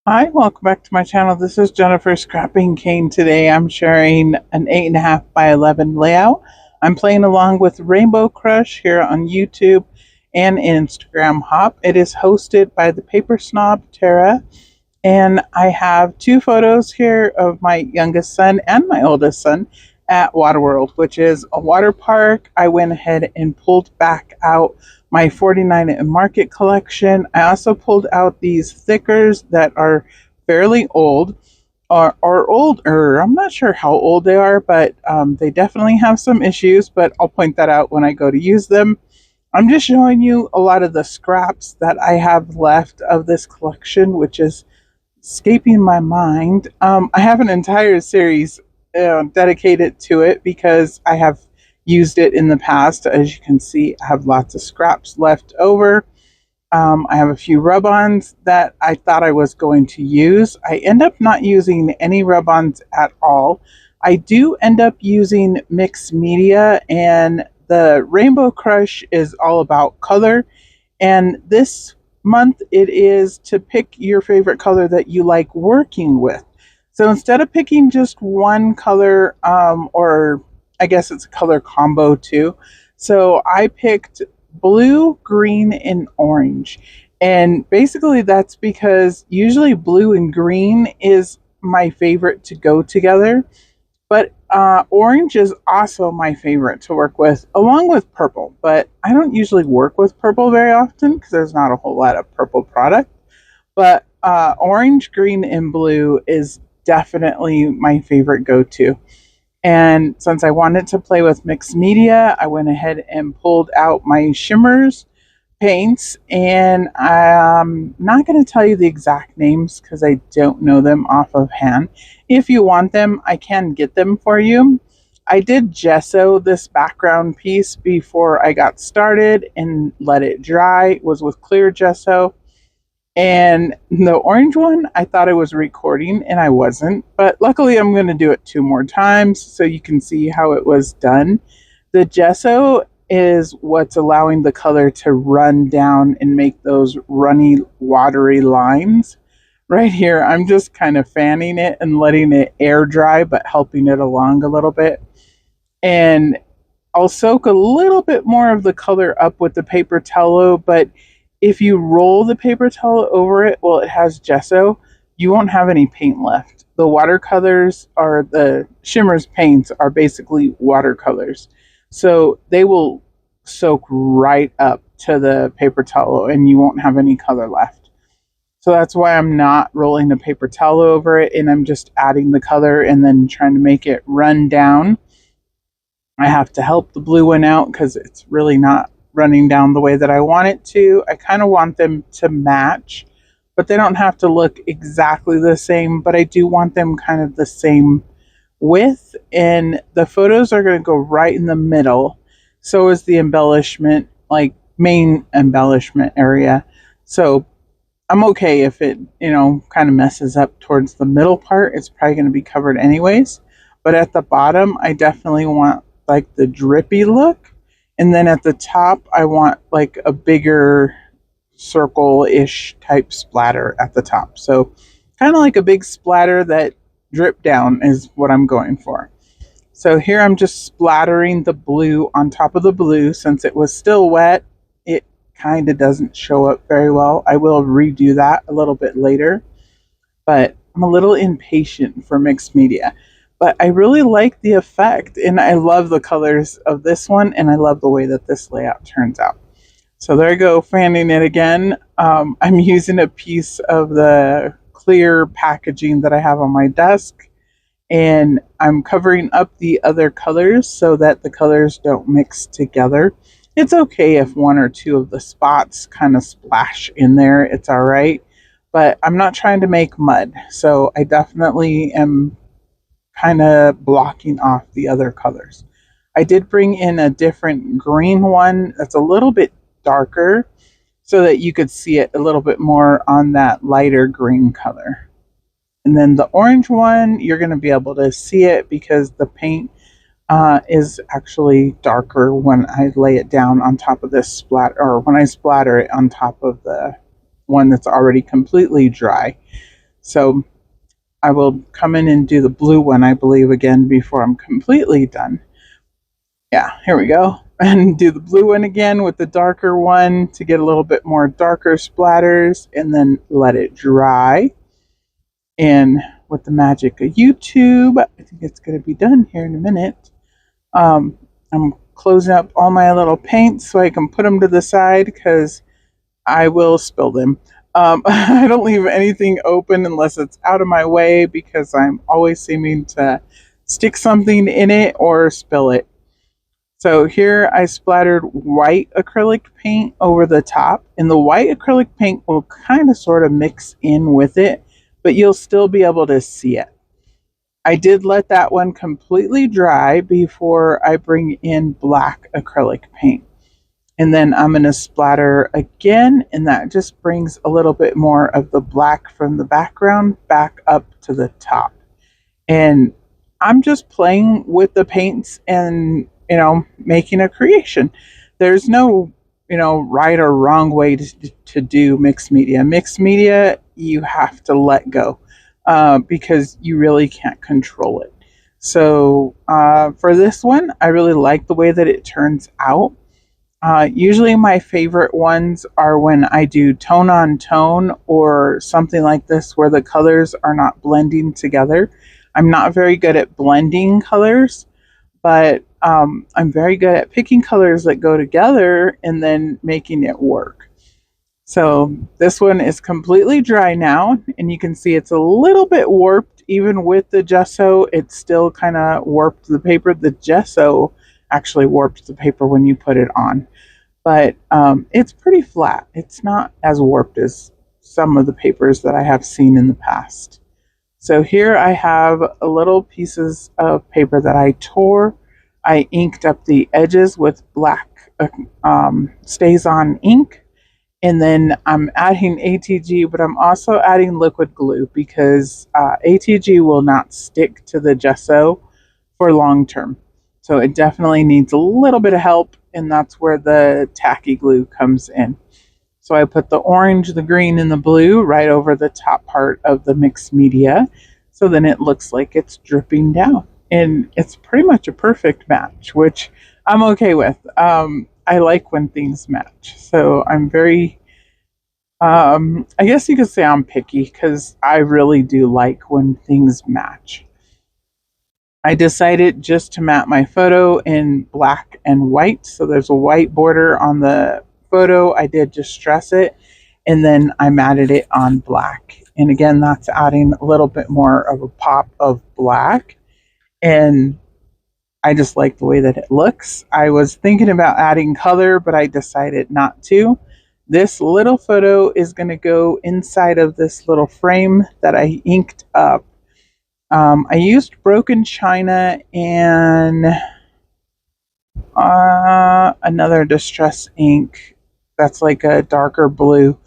Hi, welcome back to my channel. This is Jennifer Scrapping Cane. Today I'm sharing an 8.5 by 11 layout. I'm playing along with Rainbow Crush here on YouTube and Instagram Hop. It is hosted by the Paper Snob Tara, and I have two photos here of my youngest son and my oldest son at Waterworld, which is a water park. I went ahead and pulled back out my 49 and Market collection. I also pulled out these thickers that are fairly old or older. I'm not sure how old they are, but they definitely have some issues, but I'll point that out when I go to use them. I'm just showing you a lot of the scraps that I have left of this collection, which is escaping my mind. I have an entire series dedicated to it because I have used it in the past. As you can see, I have lots of scraps left over. I have a few rub-ons that I thought I was going to use. I end up not using any rub-ons at all. I do end up using mixed media, and the Rainbow Crush is all about color. And this month it is to pick your favorite color that you like working with. So instead of picking just one color, or I guess it's a color combo too. So I picked blue, green, and orange. And basically that's because usually blue and green is my favorite to go together. But orange is also my favorite to work with, along with purple. But I don't usually work with purple very often because there's not a whole lot of purple product. But orange, green, and blue is definitely my favorite go to. And since I wanted to play with mixed media, I went ahead and pulled out my shimmers paints, and I'm not going to tell you the exact names because I don't know them off of hand. If you want them, I can get them for you. I did gesso this background piece before I got started and let it dry. It was with clear gesso. And the orange one, I thought I was recording and I wasn't. But luckily, I'm going to do it two more times so you can see how it was done. The gesso is what's allowing the color to run down and make those runny, watery lines. Right here, I'm just kind of fanning it and letting it air dry, but helping it along a little bit. And I'll soak a little bit more of the color up with the paper towel, but if you roll the paper towel over it while it has gesso, you won't have any paint left. The watercolors or the shimmers paints are basically watercolors. So they will soak right up to the paper towel and you won't have any color left. So that's why I'm not rolling the paper towel over it and I'm just adding the color and then trying to make it run down. I have to help the blue one out because it's really not running down the way that I want it to. I kind of want them to match, but they don't have to look exactly the same, but I do want them kind of the same width, and the photos are going to go right in the middle. So is the embellishment, like main embellishment area. So I'm okay if it, kind of messes up towards the middle part. It's probably going to be covered anyways. But at the bottom, I definitely want like the drippy look. And then at the top, I want like a bigger circle-ish type splatter at the top. So kind of like a big splatter that drip down is what I'm going for. So here I'm just splattering the blue on top of the blue. Since it was still wet, it kind of doesn't show up very well. I will redo that a little bit later, but I'm a little impatient for mixed media. But I really like the effect, and I love the colors of this one, and I love the way that this layout turns out. So there I go, fanning it again. I'm using a piece of the clear packaging that I have on my desk, and I'm covering up the other colors so that the colors don't mix together. It's okay if one or two of the spots kind of splash in there, it's all right. But I'm not trying to make mud, so I definitely am kind of blocking off the other colors. I did bring in a different green one that's a little bit darker so that you could see it a little bit more on that lighter green color. And then the orange one, you're going to be able to see it because the paint is actually darker when I lay it down on top of this splatter, or when I splatter it on top of the one that's already completely dry. So I will come in and do the blue one, I believe, again before I'm completely done. Yeah, here we go. And do the blue one again with the darker one to get a little bit more darker splatters, and then let it dry. And with the magic of YouTube, I think it's going to be done here in a minute. I'm closing up all my little paints so I can put them to the side because I will spill them. I don't leave anything open unless it's out of my way because I'm always seeming to stick something in it or spill it. So here I splattered white acrylic paint over the top, and the white acrylic paint will kind of sort of mix in with it, but you'll still be able to see it. I did let that one completely dry before I bring in black acrylic paint. And then I'm going to splatter again, and that just brings a little bit more of the black from the background back up to the top. And I'm just playing with the paints and, making a creation. There's no, right or wrong way to do mixed media. Mixed media, you have to let go because you really can't control it. So for this one, I really like the way that it turns out. Usually, my favorite ones are when I do tone on tone or something like this where the colors are not blending together. I'm not very good at blending colors, but I'm very good at picking colors that go together and then making it work. So this one is completely dry now, and you can see it's a little bit warped. Even with the gesso, it still kind of warped the paper. The gesso actually warped the paper when you put it on, but it's pretty flat. It's not as warped as some of the papers that I have seen in the past. So here I have a little pieces of paper that I tore. I inked up the edges with black stays on ink, and then I'm adding ATG, but I'm also adding liquid glue because ATG will not stick to the gesso for long term. So it definitely needs a little bit of help, and that's where the tacky glue comes in. So I put the orange, the green, and the blue right over the top part of the mixed media. So then it looks like it's dripping down. And it's pretty much a perfect match, which I'm okay with. I like when things match. So I'm very, I guess you could say I'm picky because I really do like when things match. I decided just to mat my photo in black and white. So there's a white border on the photo. I did just stress it, and then I matted it on black. And again, that's adding a little bit more of a pop of black. And I just like the way that it looks. I was thinking about adding color, but I decided not to. This little photo is going to go inside of this little frame that I inked up. I used broken china and another distress ink that's like a darker blue,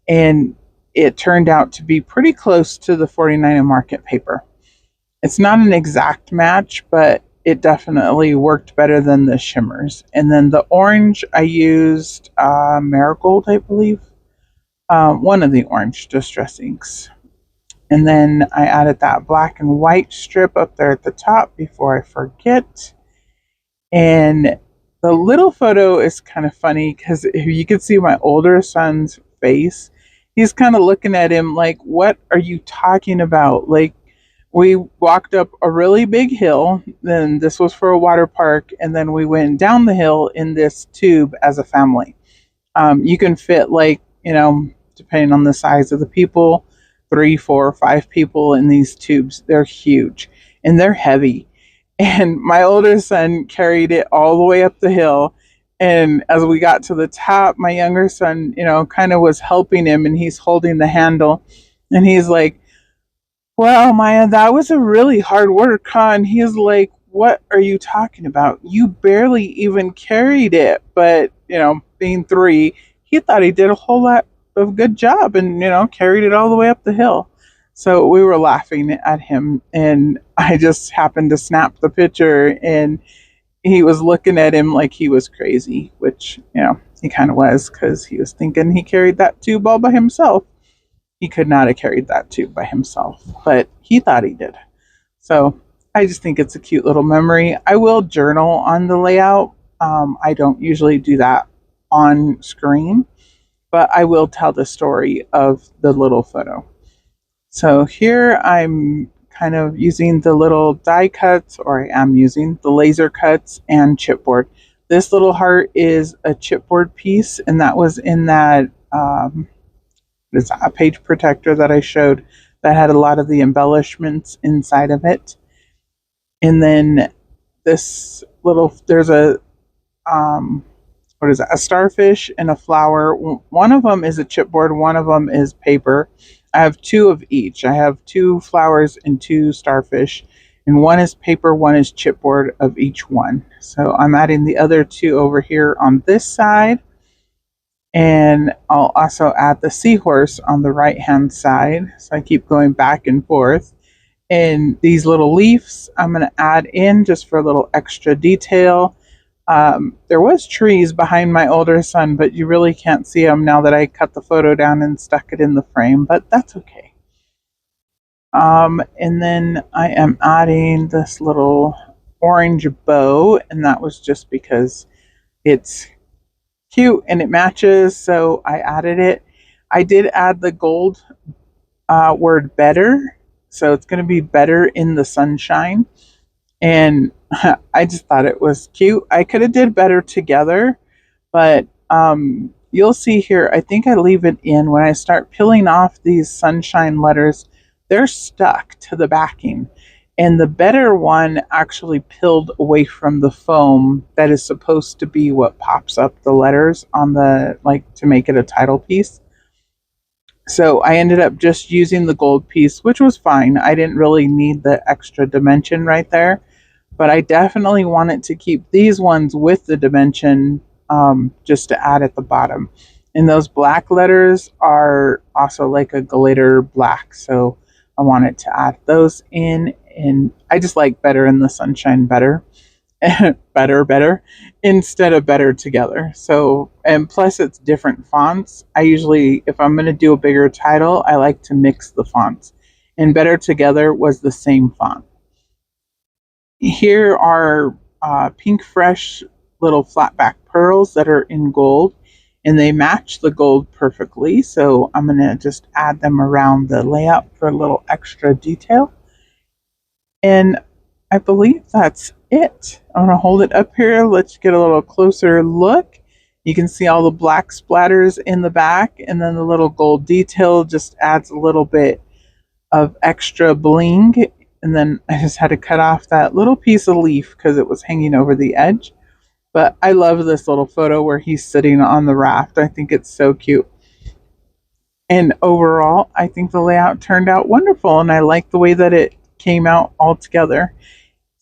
and it turned out to be pretty close to the 49 and Market paper. It's not an exact match, but it definitely worked better than the shimmers. And then the orange, I used Marigold, I believe, one of the orange distress inks. And then I added that black and white strip up there at the top before I forget. And the little photo is kind of funny because if you can see my older son's face, he's kind of looking at him like, what are you talking about? Like, we walked up a really big hill, then this was for a water park, and then we went down the hill in this tube as a family. You can fit, like, depending on the size of the people, 3, 4, 5 people in these tubes. They're huge and they're heavy. And my older son carried it all the way up the hill. And as we got to the top, my younger son, kind of was helping him, and he's holding the handle. And he's like, well, Maya, that was a really hard work, huh? And he's like, what are you talking about? You barely even carried it. But, being 3, he thought he did a whole lot of good job and, carried it all the way up the hill. So we were laughing at him, and I just happened to snap the picture, and he was looking at him like he was crazy, which, he kind of was because he was thinking he carried that tube all by himself. he could not have carried that tube by himself, but he thought he did. So I just think it's a cute little memory. I will journal on the layout. I don't usually do that on screen, but I will tell the story of the little photo. So here I'm kind of using the little die cuts, or I am using the laser cuts and chipboard. This little heart is a chipboard piece, and that was in that what is that, a page protector that I showed that had a lot of the embellishments inside of it. And then this little, there's a what is that, a starfish and a flower. One of them is a chipboard, one of them is paper. I have two of each. I have two flowers and two starfish, and one is paper, one is chipboard of each one. So I'm adding the other two over here on this side, and I'll also add the seahorse on the right hand side. So I keep going back and forth. And these little leaves I'm going to add in just for a little extra detail. There was trees behind my older son, but you really can't see them now that I cut the photo down and stuck it in the frame, but that's okay. And then I am adding this little orange bow, and that was just because it's cute and it matches, so I added it. I did add the gold word better, so it's going to be better in the sunshine. And I just thought it was cute. I could have did better together, but you'll see here, I think I leave it in. When I start peeling off these sunshine letters, they're stuck to the backing. And the better one actually peeled away from the foam that is supposed to be what pops up the letters on the, like, to make it a title piece. So I ended up just using the gold piece, which was fine. I didn't really need the extra dimension right there, but I definitely wanted to keep these ones with the dimension, just to add at the bottom. And those black letters are also like a glitter black, so I wanted to add those in, and I just like better in the sunshine better. better instead of better together. So, and plus it's different fonts. I usually, if I'm going to do a bigger title, I like to mix the fonts, and better together was the same font. Here are pink fresh little flat back pearls that are in gold, and they match the gold perfectly, so I'm going to just add them around the layout for a little extra detail. And I believe that's it. I'm going to hold it up here. Let's get a little closer look. You can see all the black splatters in the back, and then the little gold detail just adds a little bit of extra bling. And then I just had to cut off that little piece of leaf because it was hanging over the edge. But I love this little photo where he's sitting on the raft. I think it's so cute. And overall, I think the layout turned out wonderful, and I like the way that it came out all together.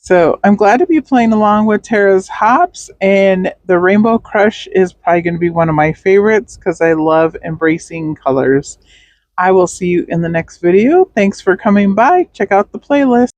So I'm glad to be playing along with Tara's hops, and the Rainbow Crush is probably going to be one of my favorites because I love embracing colors. I will see you in the next video. Thanks for coming by. Check out the playlist.